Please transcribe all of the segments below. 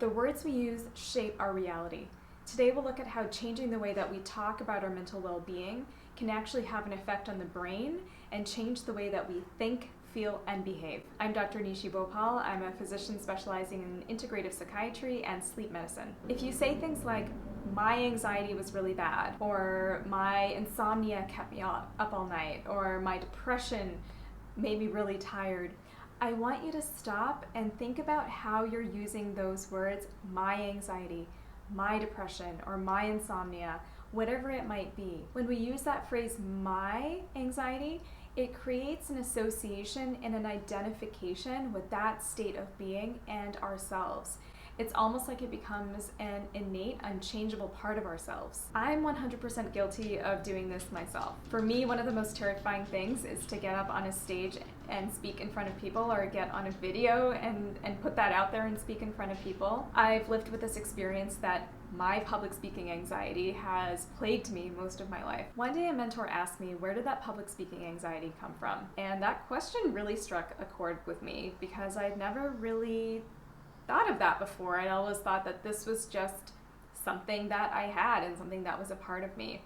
The words we use shape our reality. Today we'll look at how changing the way that we talk about our mental well-being can actually have an effect on the brain and change the way that we think, feel, and behave. I'm Dr. Nishi Bhopal. I'm a physician specializing in integrative psychiatry and sleep medicine. If you say things like, my anxiety was really bad, or my insomnia kept me up all night, or my depression made me really tired, I want you to stop and think about how you're using those words, my anxiety, my depression, or my insomnia, whatever it might be. When we use that phrase, my anxiety, it creates an association and an identification with that state of being and ourselves. It's almost like it becomes an innate, unchangeable part of ourselves. I'm 100% guilty of doing this myself. For me, one of the most terrifying things is to get up on a stage and speak in front of people, or get on a video and put that out there and speak in front of people. I've lived with this experience that my public speaking anxiety has plagued me most of my life. One day a mentor asked me, where did that public speaking anxiety come from? And that question really struck a chord with me because I'd never really thought of that before. I always thought that this was just something that I had and something that was a part of me.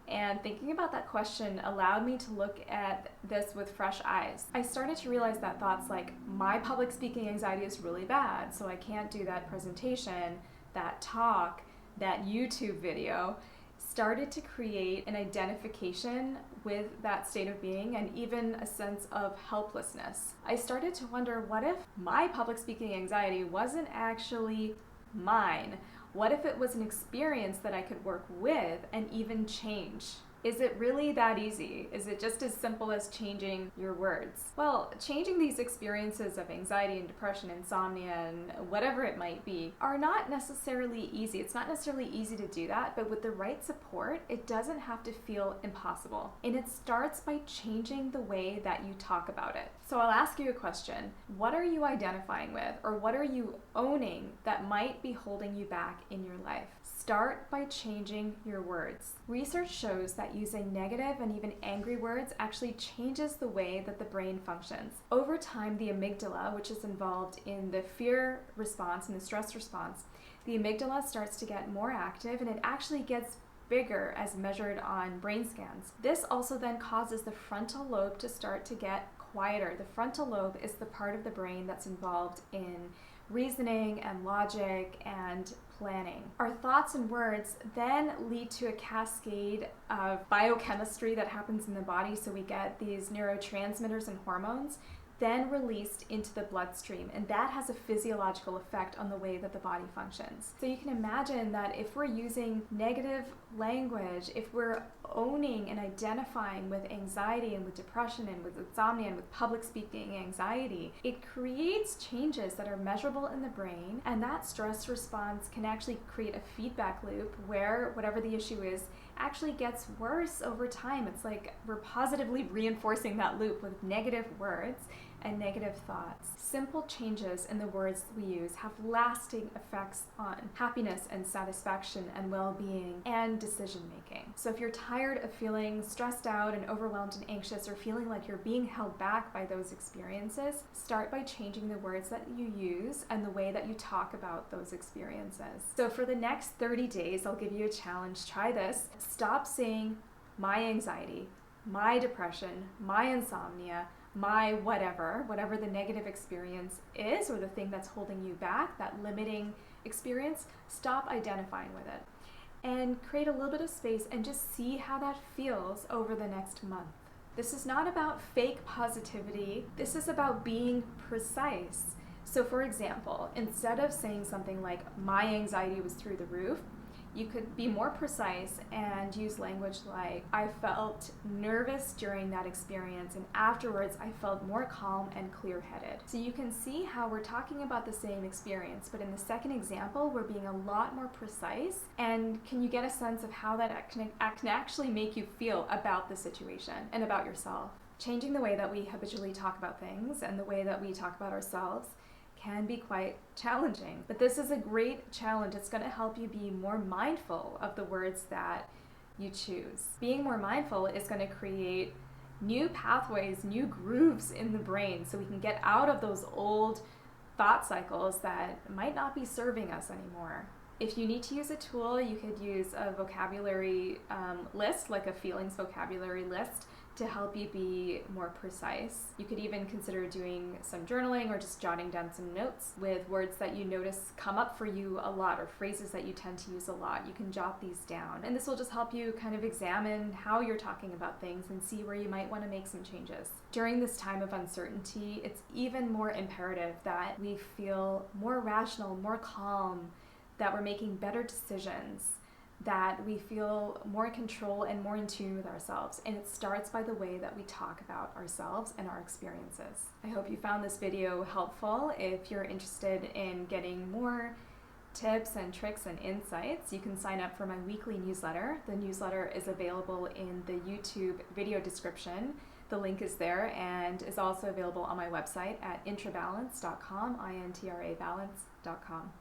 And thinking about that question allowed me to look at this with fresh eyes. I started to realize that thoughts like, my public speaking anxiety is really bad, so I can't do that presentation, that talk, that YouTube video, started to create an identification with that state of being and even a sense of helplessness. I started to wonder, what if my public speaking anxiety wasn't actually mine? What if it was an experience that I could work with and even change? Is it really that easy? Is it just as simple as changing your words? Well, changing these experiences of anxiety and depression, insomnia, and whatever it might be, are not necessarily easy. It's not necessarily easy to do that, but with the right support, it doesn't have to feel impossible. And it starts by changing the way that you talk about it. So I'll ask you a question. What are you identifying with, or what are you owning that might be holding you back in your life? Start by changing your words. Research shows that using negative and even angry words actually changes the way that the brain functions. Over time, the amygdala, which is involved in the fear response and the stress response, the amygdala starts to get more active, and it actually gets bigger as measured on brain scans. This also then causes the frontal lobe to start to get quieter. The frontal lobe is the part of the brain that's involved in reasoning and logic and planning. Our thoughts and words then lead to a cascade of biochemistry that happens in the body, so we get these neurotransmitters and hormones then released into the bloodstream, and that has a physiological effect on the way that the body functions. So you can imagine that if we're using negative language, if we're owning and identifying with anxiety and with depression and with insomnia and with public speaking anxiety, it creates changes that are measurable in the brain, and that stress response can actually create a feedback loop where whatever the issue is actually gets worse over time. It's like we're positively reinforcing that loop with negative words and negative thoughts. Simple changes in the words we use have lasting effects on happiness and satisfaction and well-being and decision-making. So if you're tired of feeling stressed out and overwhelmed and anxious, or feeling like you're being held back by those experiences, start by changing the words that you use and the way that you talk about those experiences. So for the next 30 days, I'll give you a challenge. Try this. Stop saying my anxiety, my depression, my insomnia, my whatever the negative experience is, or the thing that's holding you back, that limiting experience. Stop identifying with it and create a little bit of space and just see how that feels over the next month. This is not about fake positivity. This is about being precise. So for example, instead of saying something like, my anxiety was through the roof, you could be more precise and use language like, I felt nervous during that experience, and afterwards I felt more calm and clear-headed. So you can see how we're talking about the same experience, but in the second example, we're being a lot more precise. And can you get a sense of how that can actually make you feel about the situation and about yourself? Changing the way that we habitually talk about things and the way that we talk about ourselves can be quite challenging, but this is a great challenge. It's going to help you be more mindful of the words that you choose. Being more mindful is going to create new pathways, new grooves in the brain, so we can get out of those old thought cycles that might not be serving us anymore. If you need to use a tool, you could use a vocabulary list, like a feelings vocabulary list, to help you be more precise. You could even consider doing some journaling or just jotting down some notes with words that you notice come up for you a lot or phrases that you tend to use a lot. You can jot these down, and this will just help you kind of examine how you're talking about things and see where you might want to make some changes. During this time of uncertainty, it's even more imperative that we feel more rational, more calm, that we're making better decisions, that we feel more in control and more in tune with ourselves. And it starts by the way that we talk about ourselves and our experiences. I hope you found this video helpful. If you're interested in getting more tips and tricks and insights, you can sign up for my weekly newsletter. The newsletter is available in the YouTube video description. The link is there and is also available on my website at intrabalance.com, intrabalance.com.